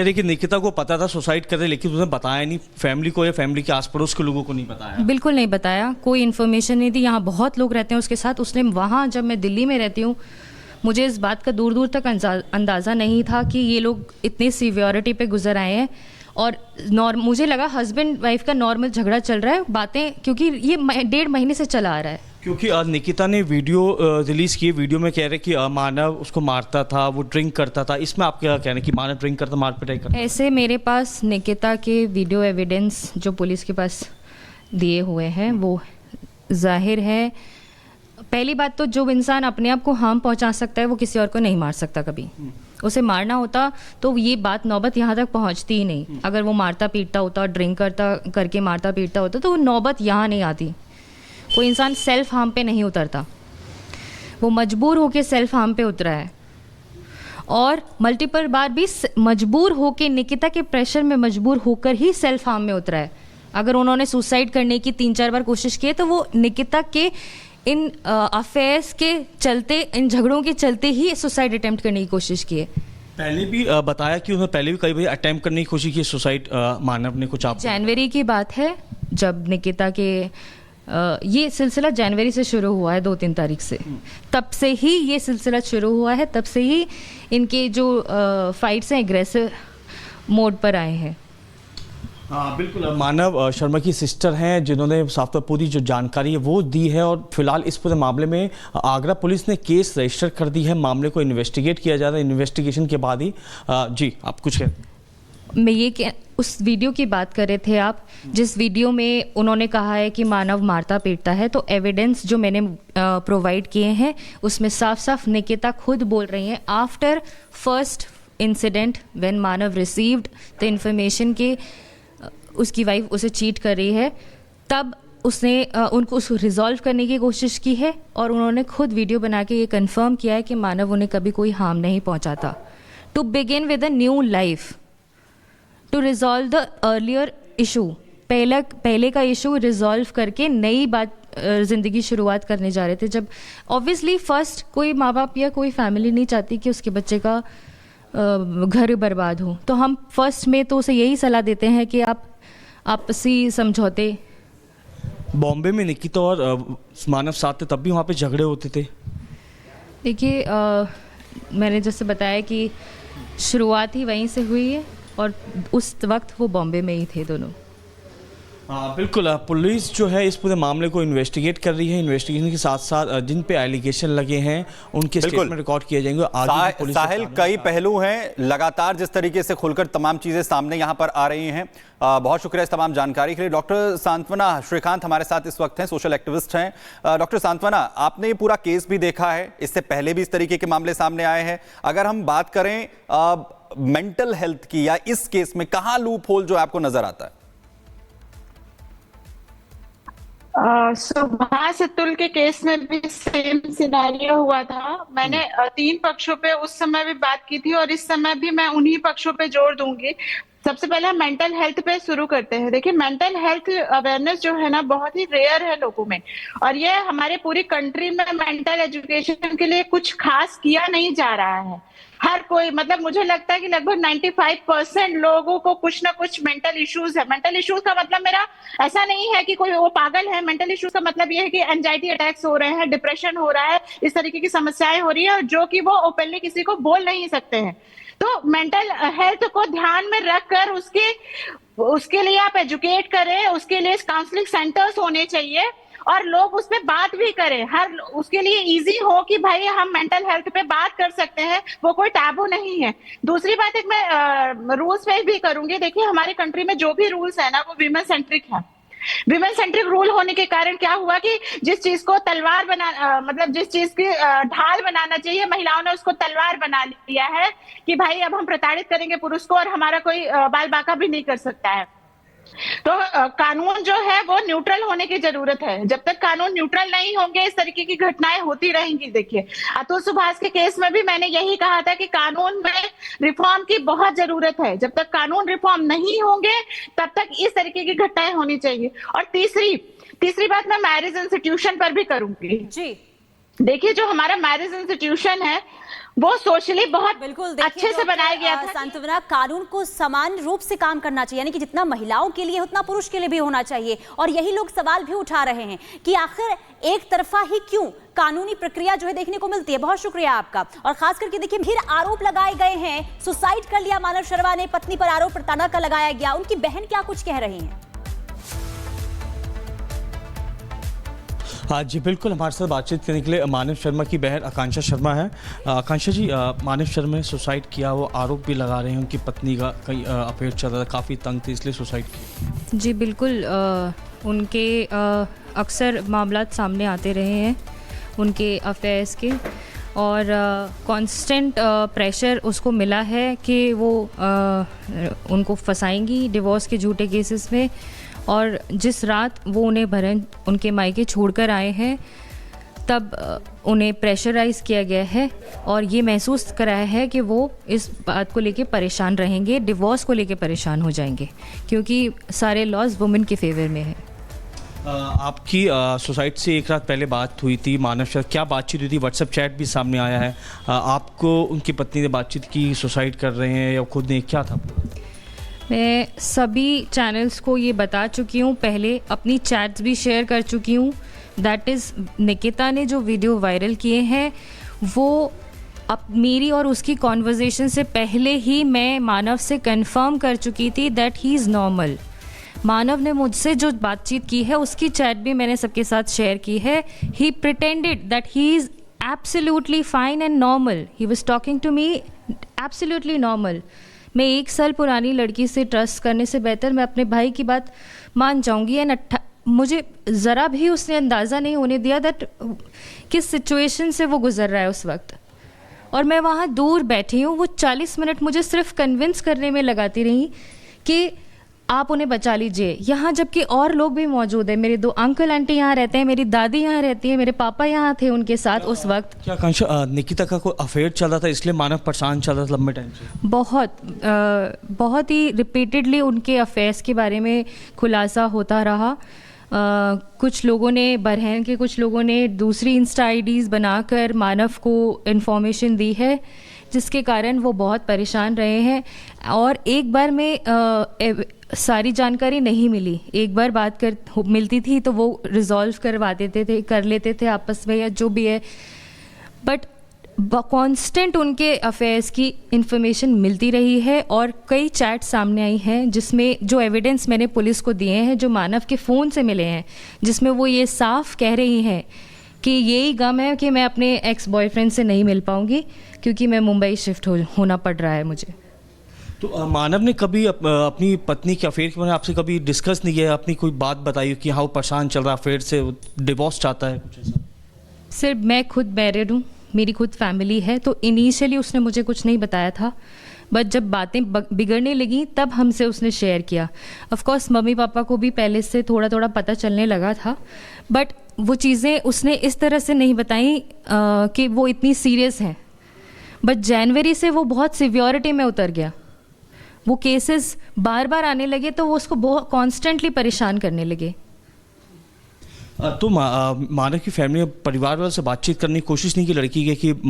रही कि निकिता को पता था सुसाइड कर रहे, लेकिन उसने बताया नहीं फैमिली को या फैमिली के आस पड़ोस के लोगों को नहीं बताया? बिल्कुल नहीं बताया, कोई इन्फॉर्मेशन नहीं थी। यहाँ बहुत लोग रहते हैं उसके साथ। उसने वहाँ, जब मैं दिल्ली में रहती हूँ, मुझे इस बात का दूर दूर तक अंदाज़ा नहीं था कि ये लोग इतनी सीवियरिटी पे गुजर आए हैं। और मुझे लगा हस्बैंड वाइफ का नॉर्मल झगड़ा चल रहा है, बातें, क्योंकि ये 1.5 महीने से चला आ रहा है। क्योंकि निकिता ने वीडियो रिलीज़ की, वीडियो में कह रहे कि मानव उसको मारता था, वो ड्रिंक करता था। इसमें आप क्या कहना है कि मानव ड्रिंक करता, मार पिटाई करता? ऐसे मेरे पास निकिता के वीडियो एविडेंस जो पुलिस के पास दिए हुए हैं वो जाहिर है। पहली बात तो जो इंसान अपने आप को हार्म पहुंचा सकता है वो किसी और को नहीं मार सकता कभी। उसे मारना होता तो ये बात नौबत यहाँ तक पहुँचती ही नहीं। अगर वो मारता पीटता होता, ड्रिंक करके मारता पीटता होता, तो वो नौबत यहाँ नहीं आती। कोई इंसान सेल्फ हार्म पे नहीं उतरता, वो मजबूर होके सेल्फ हार्म पे उतरा है। और मल्टीपल बार भी मजबूर होके, निकिता के प्रेशर में मजबूर होकर ही सेल्फ हार्म में उतरा है। अगर उन्होंने सुसाइड करने की 3-4 बार कोशिश की है तो वो निकिता के इन अफेयर्स के चलते, इन झगड़ों के चलते ही सुसाइड अटेम्प्ट करने की कोशिश की है। पहले भी बताया कि उन्होंने पहले भी कई बार अटेम्प्ट करने की कोशिश की सुसाइड, मानव ने कुछ आप? जनवरी की बात है जब निकिता के ये सिलसिला जनवरी से शुरू हुआ है, 2-3 तारीख से। तब से ही ये सिलसिला शुरू हुआ है, तब से ही इनके जो फाइट्स हैं एग्रेसिव मोड पर आए हैं। हाँ बिल्कुल, मानव शर्मा की सिस्टर हैं जिन्होंने साफ तौर पूरी जो जानकारी है वो दी है। और फिलहाल इस पूरे मामले में आगरा पुलिस ने केस रजिस्टर कर दी है, मामले को इन्वेस्टिगेट किया जा रहा है। इन्वेस्टिगेशन के बाद ही जी आप कुछ कहें? मैं ये उस वीडियो की बात कर रहे थे आप, जिस वीडियो में उन्होंने कहा है कि मानव मारता पीटता है, तो एविडेंस जो मैंने प्रोवाइड किए हैं उसमें साफ साफ निकिता खुद बोल रही हैं after first incident when Manav received the information कि उसकी वाइफ उसे चीट कर रही है, तब उसने उनको उसको रिजॉल्व करने की कोशिश की है। और उन्होंने खुद वीडियो बना के ये कंफर्म किया है कि मानव उन्हें कभी कोई हार्म नहीं पहुंचाता। To begin with a new life, to resolve the earlier issue, पहले का इशू रिजॉल्व करके नई बात ज़िंदगी शुरुआत करने जा रहे थे। जब ऑब्वियसली फर्स्ट कोई माँ बाप या कोई फैमिली नहीं चाहती कि उसके बच्चे का घर बर्बाद हो, तो हम फर्स्ट में तो उसे यही सलाह देते हैं कि आप आपसी समझौते। बॉम्बे में निकिता और मानव साथ थे, तब भी वहाँ पे झगड़े होते थे? देखिए मैंने जैसे बताया कि शुरुआत ही वहीं से हुई है और उस वक्त वो बॉम्बे में ही थे दोनों। हाँ बिल्कुल, पुलिस जो है इस पूरे मामले को इन्वेस्टिगेट कर रही है। इन्वेस्टिगेशन के साथ साथ जिन पे एलिगेशन लगे हैं उनके स्टेटमेंट रिकॉर्ड किए जाएंगे। आगे साहिल, कई पहलू हैं, लगातार जिस तरीके से खुलकर तमाम चीजें सामने यहां पर आ रही हैं। बहुत शुक्रिया इस तमाम जानकारी के लिए। डॉक्टर सांत्वना श्रीकांत हमारे साथ इस वक्त हैं, सोशल एक्टिविस्ट हैं। डॉक्टर सांत्वना, आपने ये पूरा केस भी देखा है, इससे पहले भी इस तरीके के मामले सामने आए हैं। अगर हम बात करें मेंटल हेल्थ की, या इस केस में कहां लूप होल जो आपको नजर आता है? सुभाष सतुल के केस में भी सेम सिनेरियो हुआ था। मैंने 3 पक्षों पे उस समय भी बात की थी और इस समय भी मैं उन्हीं पक्षों पे जोर दूंगी। सबसे पहले मेंटल हेल्थ पे शुरू करते हैं। देखिए, मेंटल हेल्थ अवेयरनेस जो है ना बहुत ही रेयर है लोगों में, और ये हमारे पूरी कंट्री में मेंटल एजुकेशन के लिए कुछ खास किया नहीं जा रहा है। हर कोई, मतलब मुझे लगता है कि लगभग 95% लोगों को कुछ ना कुछ मेंटल इश्यूज है। मेंटल इश्यूज का मतलब मेरा ऐसा नहीं है कि कोई वो पागल है। मेंटल इश्यूज का मतलब ये है कि एंजाइटी अटैक्स हो रहे हैं, डिप्रेशन हो रहा है, इस तरीके की समस्याएं हो रही है जो कि वो ओपनली किसी को बोल नहीं सकते हैं। तो मेंटल हेल्थ को ध्यान में रखकर उसके लिए आप एजुकेट करें, उसके लिए काउंसलिंग सेंटर्स होने चाहिए और लोग उस पे बात भी करें। हर उसके लिए इजी हो कि भाई हम मेंटल हेल्थ पे बात कर सकते हैं, वो कोई टैबू नहीं है। दूसरी बात एक मैं रूल्स पे भी करूंगी। देखिए, हमारे कंट्री में जो भी रूल्स है ना वो विमेन सेंट्रिक है। विमेन सेंट्रिक रूल होने के कारण क्या हुआ कि जिस चीज को तलवार मतलब जिस चीज की ढाल बनाना चाहिए, महिलाओं ने उसको तलवार बना लिया है कि भाई अब हम प्रताड़ित करेंगे पुरुष को और हमारा कोई बाल बांका भी नहीं कर सकता है। तो कानून जो है वो न्यूट्रल होने की जरूरत है। जब तक कानून न्यूट्रल नहीं होंगे इस तरीके की घटनाएं होती रहेंगी। देखिए, अतुल सुभाष के केस में भी मैंने यही कहा था कि कानून में रिफॉर्म की बहुत जरूरत है। जब तक कानून रिफॉर्म नहीं होंगे तब तक इस तरीके की घटनाएं होनी चाहिए। और तीसरी बात मैं मैरिज इंस्टीट्यूशन पर भी करूंगी। जी देखिए, जो हमारा मैरिज इंस्टीट्यूशन है वो सोशली बहुत बिल्कुल अच्छे से बनाया गया था। सांत्वना, कानून को समान रूप से काम करना चाहिए, यानी कि जितना महिलाओं के लिए उतना पुरुष के लिए भी होना चाहिए। और यही लोग सवाल भी उठा रहे हैं कि आखिर एक तरफा ही क्यों कानूनी प्रक्रिया जो है देखने को मिलती है। बहुत शुक्रिया आपका। और खास करके देखिए, फिर आरोप लगाए गए हैं, सुसाइड कर लिया मानव शर्मा ने, पत्नी पर आरोप प्रताड़ना का लगाया गया। उनकी बहन क्या कुछ कह रही हैं? हाँ जी, बिल्कुल, हमारे साथ बातचीत करने के लिए मानव शर्मा की बहन आकांक्षा शर्मा है। आकांक्षा जी, मानव शर्मा ने सुसाइड किया, वो आरोप भी लगा रहे हैं उनकी पत्नी का कई अफेयर चल रहा था, काफ़ी तंग थी इसलिए सुसाइड की। जी बिल्कुल, उनके अक्सर मामला सामने आते रहे हैं उनके अफेयर्स के, और कांस्टेंट प्रेशर उसको मिला है कि वो उनको फंसाएंगी डिवोर्स के झूठे केसेस में। और जिस रात वो उन्हें भरन उनके मायके छोड़कर आए हैं, तब उन्हें प्रेशराइज़ किया गया है और ये महसूस कराया है कि वो इस बात को लेके परेशान रहेंगे, डिवोर्स को लेके परेशान हो जाएंगे, क्योंकि सारे लॉज वुमेन के फेवर में है। आपकी सुसाइड से एक रात पहले बात हुई थी मानव शर्मा, क्या बातचीत हुई थी? व्हाट्सएप चैट भी सामने आया है। आपको उनकी पत्नी ने बातचीत की, सुसाइड कर रहे हैं या खुद ने, क्या था? मैं सभी चैनल्स को ये बता चुकी हूँ, पहले अपनी चैट्स भी शेयर कर चुकी हूँ। दैट इज़, निकिता ने जो वीडियो वायरल किए हैं वो अब मेरी और उसकी कॉन्वर्जेसन से पहले ही मैं मानव से कंफर्म कर चुकी थी दैट ही इज़ नॉर्मल। मानव ने मुझसे जो बातचीत की है उसकी चैट भी मैंने सबके साथ शेयर की है। He pretended that he is absolutely fine and normal. He was talking to me absolutely normal. मैं 1 साल पुरानी लड़की से ट्रस्ट करने से बेहतर मैं अपने भाई की बात मान जाऊंगी। एंड मुझे ज़रा भी उसने अंदाज़ा नहीं होने दिया दैट किस सिचुएशन से वो गुजर रहा है उस वक्त। और मैं वहाँ दूर बैठी हूँ, वो 40 मिनट मुझे सिर्फ कन्विंस करने में लगाती रही कि आप उन्हें बचा लीजिए। यहाँ जबकि और लोग भी मौजूद हैं, मेरे 2 अंकल आंटी यहाँ रहते हैं, मेरी दादी यहाँ रहती है, मेरे पापा यहाँ थे उनके साथ उस वक्त। क्या आकांक्षा, निकिता का कोई अफेयर चल रहा था इसलिए मानव परेशान चल रहा था लंबे टाइम से? बहुत ही रिपीटेडली उनके अफेयर्स के बारे में खुलासा होता रहा। कुछ लोगों ने, बरहन के कुछ लोगों ने दूसरी इंस्टा आईडीज़ बनाकर मानव को इन्फॉर्मेशन दी है, जिसके कारण वो बहुत परेशान रहे हैं। और एक बार में सारी जानकारी नहीं मिली, एक बार बात मिलती थी तो वो रिजॉल्व करवा देते थे, कर लेते थे आपस में या जो भी है। बट कांस्टेंट उनके अफेयर्स की इंफॉर्मेशन मिलती रही है और कई चैट सामने आई हैं जिसमें जो एविडेंस मैंने पुलिस को दिए हैं, जो मानव के फ़ोन से मिले हैं, जिसमें वो ये साफ कह रही हैं कि यही गम है कि मैं अपने एक्स बॉयफ्रेंड से नहीं मिल पाऊंगी क्योंकि मैं मुंबई शिफ्ट होना पड़ रहा है मुझे। तो मानव ने कभी अपनी पत्नी के अफेयर के बारे में आपसे कभी डिस्कस नहीं किया, अपनी कोई बात बताई कि हाँ वो परेशान चल रहा है अफेयर से, डिवोर्स चाहता है, कुछ ऐसा? सिर्फ मैं खुद मैरिड हूँ, मेरी खुद फैमिली है, तो इनिशियली उसने मुझे कुछ नहीं बताया था। बट जब बातें बिगड़ने लगी तब हमसे उसने शेयर किया। ऑफ कोर्स मम्मी पापा को भी पहले से थोड़ा थोड़ा पता चलने लगा था, बट वो चीज़ें उसने इस तरह से नहीं बताई कि वो इतनी सीरियस हैं। बट जनवरी से वो बहुत सिवियरिटी में उतर गया, वो केसेस बार बार आने लगे तो वो उसको बहुत कॉन्स्टेंटली परेशान करने लगे। तो मानव की फैमिली, परिवार वालों से बातचीत करने की कोशिश नहीं की लड़की के कि